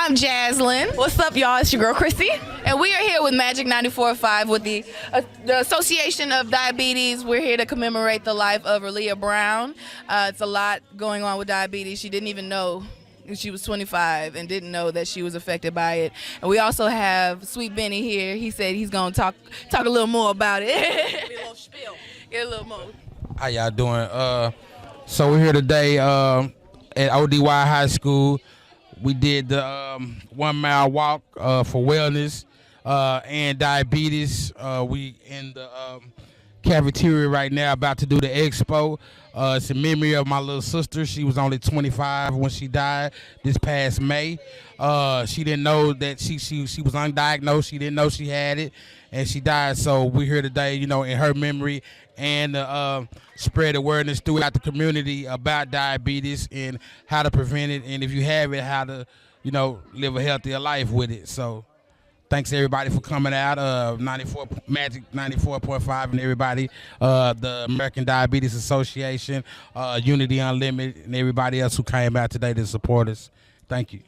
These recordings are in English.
I'm Jaslyn. What's up, y'all? It's your girl, Chrissy. And we are here with Magic 94.5 with the Association of Diabetes. We're here to commemorate the life of Ralea Brown. It's a lot going on with diabetes. She didn't even know she was 25 and didn't know that she was affected by it. And we also have Sweet Benny here. He said he's going to talk a little more about it. Get a little spiel. Get a little more. How y'all doing? So we're here today at ODY High School. We did the 1 mile walk for wellness and diabetes. We in the cafeteria right now about to do the expo. It's in memory of my little sister. She was only 25 when she died this past May. She didn't know that she was undiagnosed. She didn't know she had it, and she died. So we're here today, you know, in her memory and spread awareness throughout the community about diabetes and how to prevent it, and if you have it, how to, you know, live a healthier life with it. So thanks everybody for coming out. Magic 94.5 and everybody, the American Diabetes Association, Unity Unlimited, and everybody else who came out today to support us. Thank you.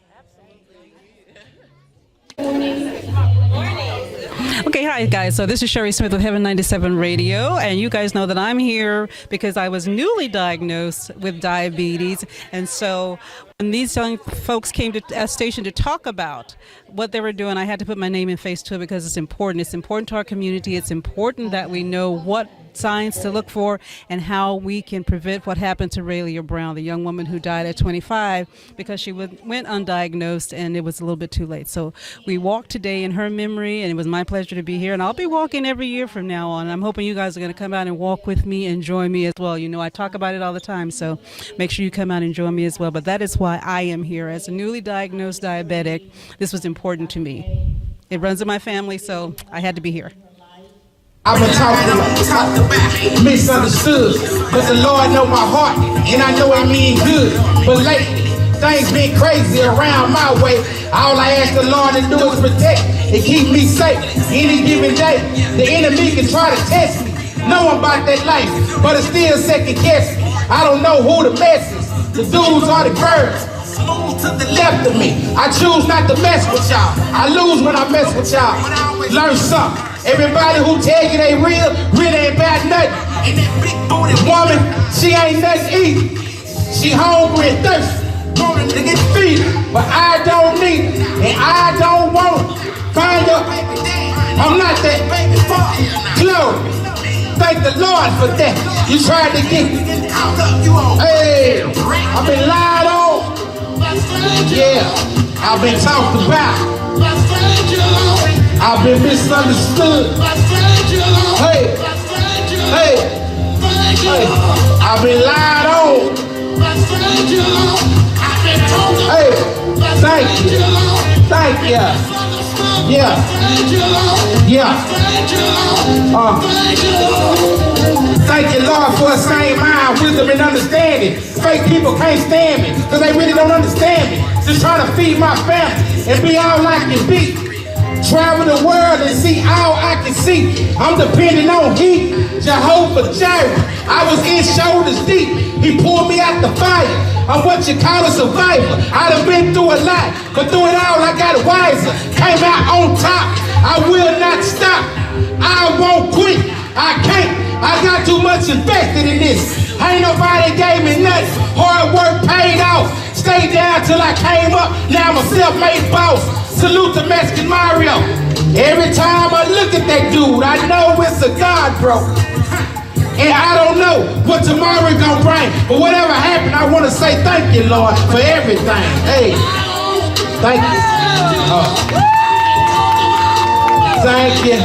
Okay, hi guys. So this is Sherry Smith with Heaven 97 Radio, and you guys know that I'm here because I was newly diagnosed with diabetes, and so when these young folks came to a station to talk about what they were doing, I had to put my name and face to it because it's important. It's important to our community. It's important that we know what signs to look for and how we can prevent what happened to Ralea Brown, the young woman who died at 25 because she went undiagnosed and it was a little bit too late. So we walked today in her memory, and it was my pleasure to be here, and I'll be walking every year from now on. I'm hoping you guys are going to come out and walk with me and join me as well. You know, I talk about it all the time, so make sure you come out and join me as well. But that is why I am here. As a newly diagnosed diabetic, this was important to me. It runs in my family, so I had to be here. I've been talking misunderstood, but the Lord know my heart, and I know it mean good. But lately, things been crazy around my way. All I ask the Lord to do is protect and keep me safe. Any given day, the enemy can try to test me. Know about that life, but it's still second guess me. I don't know who the mess is, the dudes or the girls. To the left of me, I choose not to mess with y'all. I lose when I mess with y'all. Learn something. Everybody who tell you they real, really ain't about nothing. And that big booty woman, she ain't nothing easy. She hungry and thirsty, to get feed, but I don't need it, and I don't want it. Find your baby daddy. I'm not that baby father. Glory. Thank the Lord for that. You tried to get me. Hey, I've been lied on. Yeah, I've been talked about. I've been misunderstood. Hey, hey, hey, I've been lied on. Hey, thank you. Thank you. Yeah. Yeah. Thank you, Lord, for a sane mind, wisdom, and understanding. Fake people can't stand me because they really don't understand me. Just trying to feed my family and be all I can be. Travel the world and see all I can see. I'm depending on He, Jehovah Jireh. I was in shoulders deep. He pulled me out the fire. I'm what you call a survivor. I done been through a lot, but through it all I got wiser. Came out on top. I will not stop. I won't quit. I can't. I got too much invested in this. Ain't nobody gave me nothing. Hard work paid off. Stayed down till I came up. Now I'm a self-made boss. Salute to Mexican Mario. Every time I look at that dude, I know it's a God, bro. And I don't know what tomorrow gonna bring. But whatever happened, I want to say thank you, Lord, for everything. Hey, thank you. Thank you.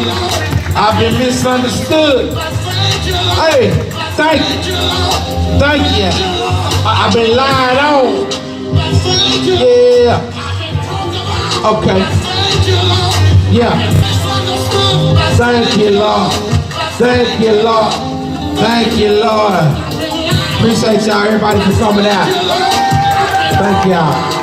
I've been misunderstood. Hey, thank you. Thank you. I've been lied on. Yeah. Okay. Yeah. Thank you, Lord. Thank you, Lord. Thank you, Lord. Appreciate y'all, everybody, for coming out. Thank y'all.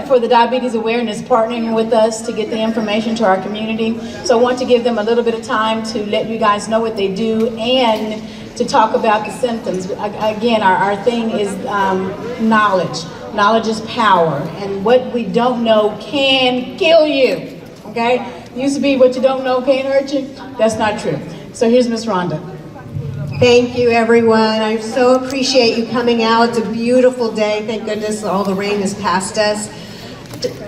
for the Diabetes Awareness, partnering with us to get the information to our community. So I want to give them a little bit of time to let you guys know what they do and to talk about the symptoms. Again, our thing is knowledge. Knowledge is power, and what we don't know can kill you, okay? Used to be what you don't know can't hurt you. That's not true. So here's Miss Rhonda. Thank you, everyone. I so appreciate you coming out. It's a beautiful day. Thank goodness all the rain has passed us.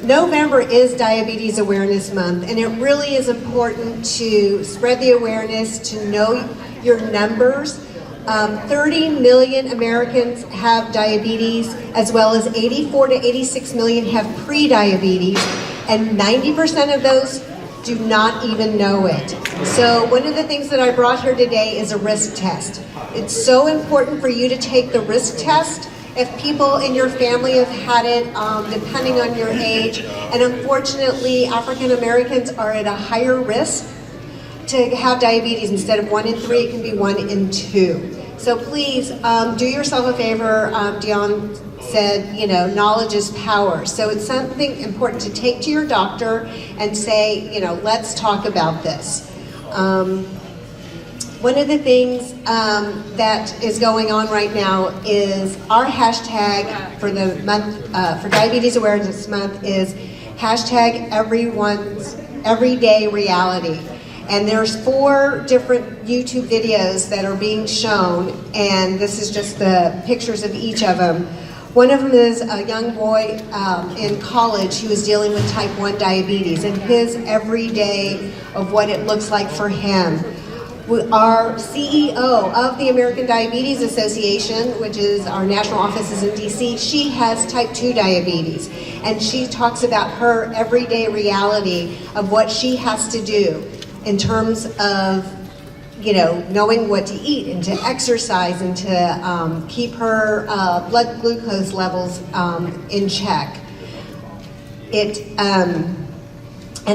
November is Diabetes Awareness Month, and it really is important to spread the awareness, to know your numbers. 30 million Americans have diabetes, as well as 84 to 86 million have pre-diabetes, and 90% of those do not even know it. So one of the things that I brought here today is a risk test. It's so important for you to take the risk test. If people in your family have had it, depending on your age, and unfortunately African Americans are at a higher risk to have diabetes. Instead of 1 in 3, it can be 1 in 2. So please do yourself a favor. Dion said, you know, knowledge is power. So it's something important to take to your doctor and say, you know, let's talk about this. One of the things that is going on right now is our hashtag for the month, for Diabetes Awareness Month is hashtag everyday reality. And there's 4 different YouTube videos that are being shown, and this is just the pictures of each of them. One of them is a young boy in college who is dealing with type 1 diabetes, and his everyday of what it looks like for him. Our CEO of the American Diabetes Association, which is our national office is in DC, she has type 2 diabetes, and she talks about her everyday reality of what she has to do in terms of, you know, knowing what to eat and to exercise and to keep her blood glucose levels in check. And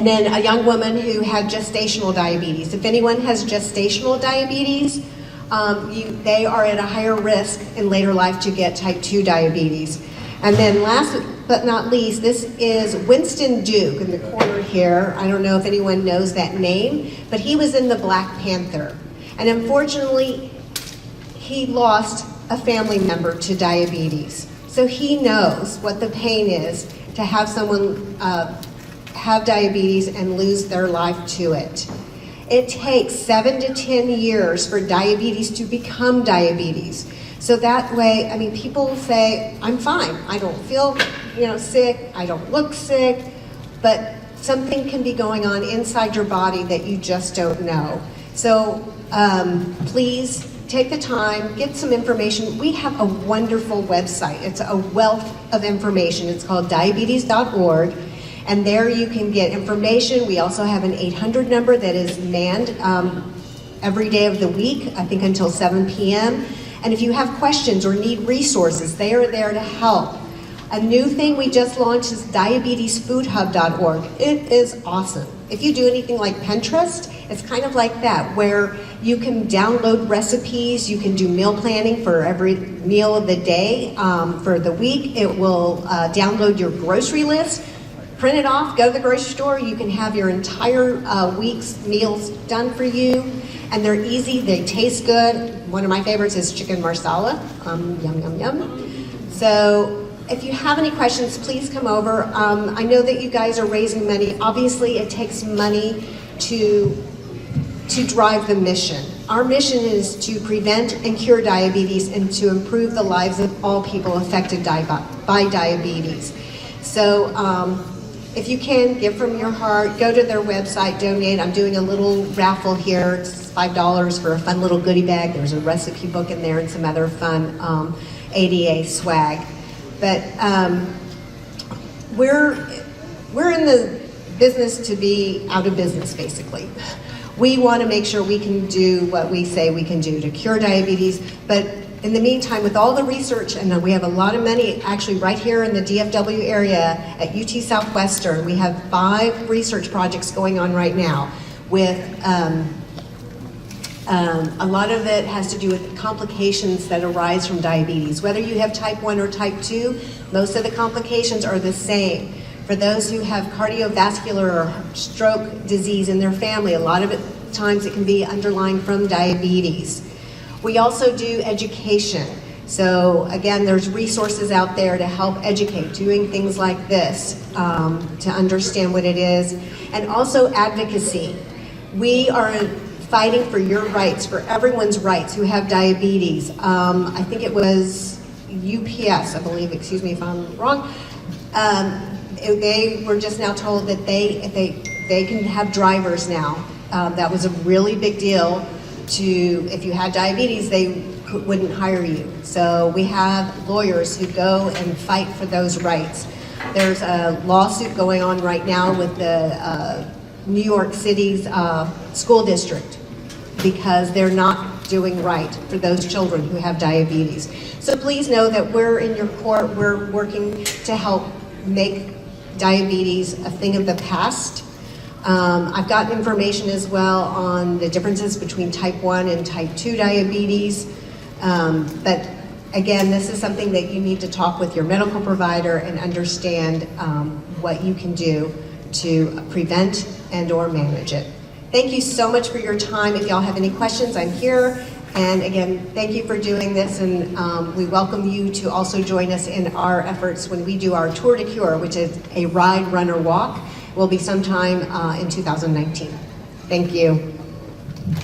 then a young woman who had gestational diabetes. If anyone has gestational diabetes, they are at a higher risk in later life to get type 2 diabetes. And then last but not least, this is Winston Duke in the corner here. I don't know if anyone knows that name, but he was in the Black Panther. And unfortunately, he lost a family member to diabetes. So he knows what the pain is to have someone have diabetes and lose their life to it. It takes 7 to 10 years for diabetes to become diabetes. So that way, I mean, people say, I'm fine. I don't feel, you know, sick. I don't look sick. But something can be going on inside your body that you just don't know. So please take the time, get some information. We have a wonderful website. It's a wealth of information. It's called diabetes.org. And there you can get information. We also have an 800 number that is manned every day of the week, I think until 7 p.m. And if you have questions or need resources, they are there to help. A new thing we just launched is diabetesfoodhub.org. It is awesome. If you do anything like Pinterest, it's kind of like that, where you can download recipes, you can do meal planning for every meal of the day. For the week, it will download your grocery list, print it off, go to the grocery store, you can have your entire week's meals done for you. And they're easy, they taste good. One of my favorites is chicken marsala. Yum, yum, yum. So if you have any questions, please come over. I know that you guys are raising money. Obviously, it takes money to drive the mission. Our mission is to prevent and cure diabetes and to improve the lives of all people affected by diabetes. So if you can, give from your heart, go to their website, donate. I'm doing a little raffle here. It's $5 for a fun little goodie bag. There's a recipe book in there and some other fun ADA swag. But we're in the business to be out of business, basically. We want to make sure we can do what we say we can do to cure diabetes, but in the meantime, with all the research, and we have a lot of money actually right here in the DFW area at UT Southwestern, we have 5 research projects going on right now with A lot of it has to do with complications that arise from diabetes. Whether you have type 1 or type 2, most of the complications are the same. For those who have cardiovascular or stroke disease in their family, a lot of times it can be underlying from diabetes. We also do education. So again, there's resources out there to help educate, doing things like this to understand what it is, and also advocacy. We are fighting for your rights, for everyone's rights who have diabetes. I think it was UPS, I believe, excuse me if I'm wrong. They were just now told that they can have drivers now. That was a really big deal. If you had diabetes, they wouldn't hire you. So we have lawyers who go and fight for those rights. There's a lawsuit going on right now with the New York City's school district because they're not doing right for those children who have diabetes. So please know that we're in your court. We're working to help make diabetes a thing of the past. I've got information as well on the differences between type 1 and type 2 diabetes. But again, this is something that you need to talk with your medical provider and understand what you can do to prevent and or manage it. Thank you so much for your time. If y'all have any questions, I'm here. And again, thank you for doing this, and we welcome you to also join us in our efforts when we do our Tour de Cure, which is a ride, run, or walk. It will be sometime in 2019. Thank you.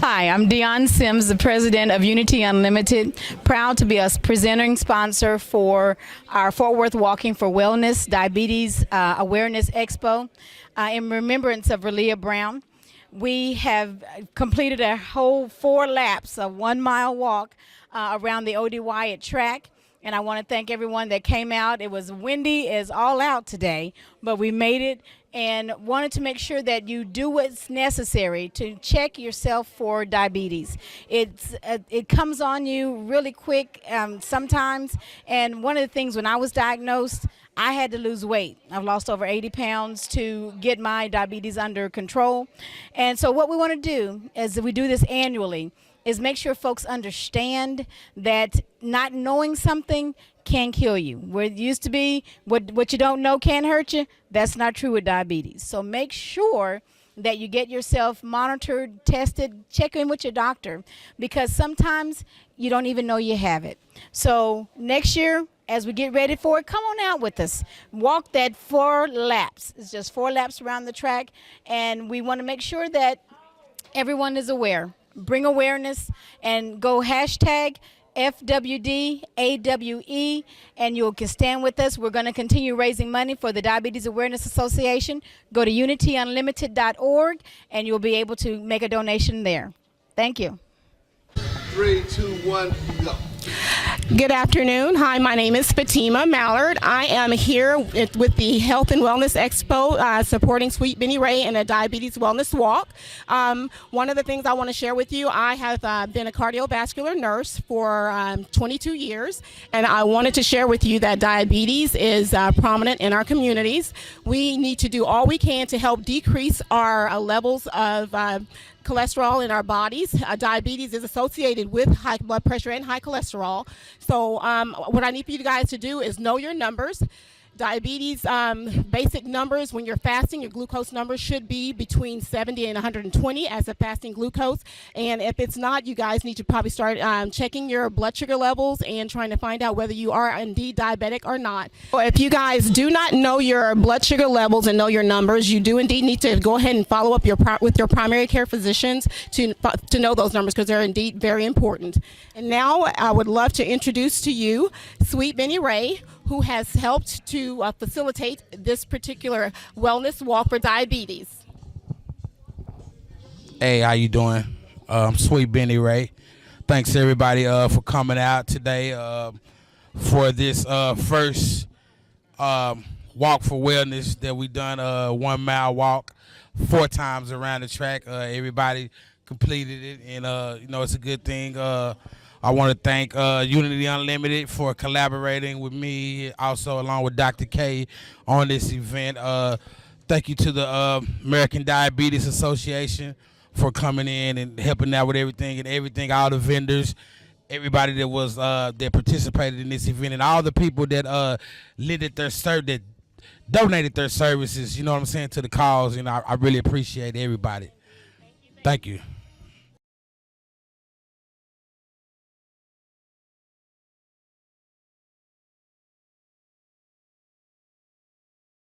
Hi, I'm Dion Sims, the president of Unity Unlimited. Proud to be a presenting sponsor for our Fort Worth Walking for Wellness Diabetes Awareness Expo in remembrance of Ralea Brown. We have completed a whole 4 laps, a 1-mile walk around the O.D. Wyatt track. And I want to thank everyone that came out. It was windy as all out today, but we made it and wanted to make sure that you do what's necessary to check yourself for diabetes. It comes on you really quick sometimes. And one of the things when I was diagnosed, I had to lose weight. I've lost over 80 pounds to get my diabetes under control. And so what we want to do is we do this annually is make sure folks understand that not knowing something can kill you. Where it used to be, what you don't know can hurt you, that's not true with diabetes. So make sure that you get yourself monitored, tested, check in with your doctor, because sometimes you don't even know you have it. So next year, as we get ready for it, come on out with us. Walk that 4 laps. It's just 4 laps around the track, and we want to make sure that everyone is aware. Bring awareness and go hashtag FWDAWE, and you can stand with us. We're going to continue raising money for the Diabetes Awareness Association. Go to unityunlimited.org, and you'll be able to make a donation there. Thank you. 3, 2, 1, go. Good afternoon. Hi, my name is Fatima Mallard. I am here with the Health and Wellness Expo supporting Sweet Benny Ray in a Diabetes Wellness Walk. One of the things I want to share with you, I have been a cardiovascular nurse for 22 years, and I wanted to share with you that diabetes is prominent in our communities. We need to do all we can to help decrease our levels of cholesterol in our bodies. Diabetes is associated with high blood pressure and high cholesterol. So what I need for you guys to do is know your numbers. Diabetes basic numbers, when you're fasting, your glucose numbers should be between 70 and 120 as a fasting glucose. And if it's not, you guys need to probably start checking your blood sugar levels and trying to find out whether you are indeed diabetic or not. So if you guys do not know your blood sugar levels and know your numbers, you do indeed need to go ahead and follow up with your primary care physicians to know those numbers, because they're indeed very important. And now I would love to introduce to you Sweet Benny Ray, who has helped to facilitate this particular wellness walk for diabetes. Hey, how you doing? Sweet Benny Ray. Thanks everybody for coming out today for this first walk for wellness that we done, 1-mile walk 4 times around the track. Everybody completed it, and it's a good thing. I want to thank Unity Unlimited for collaborating with me, also along with Dr. K on this event. Thank you to the American Diabetes Association for coming in and helping out with everything, all the vendors, everybody that was that participated in this event, and all the people that that donated their services, you know what I'm saying, to the cause. I really appreciate everybody. Thank you.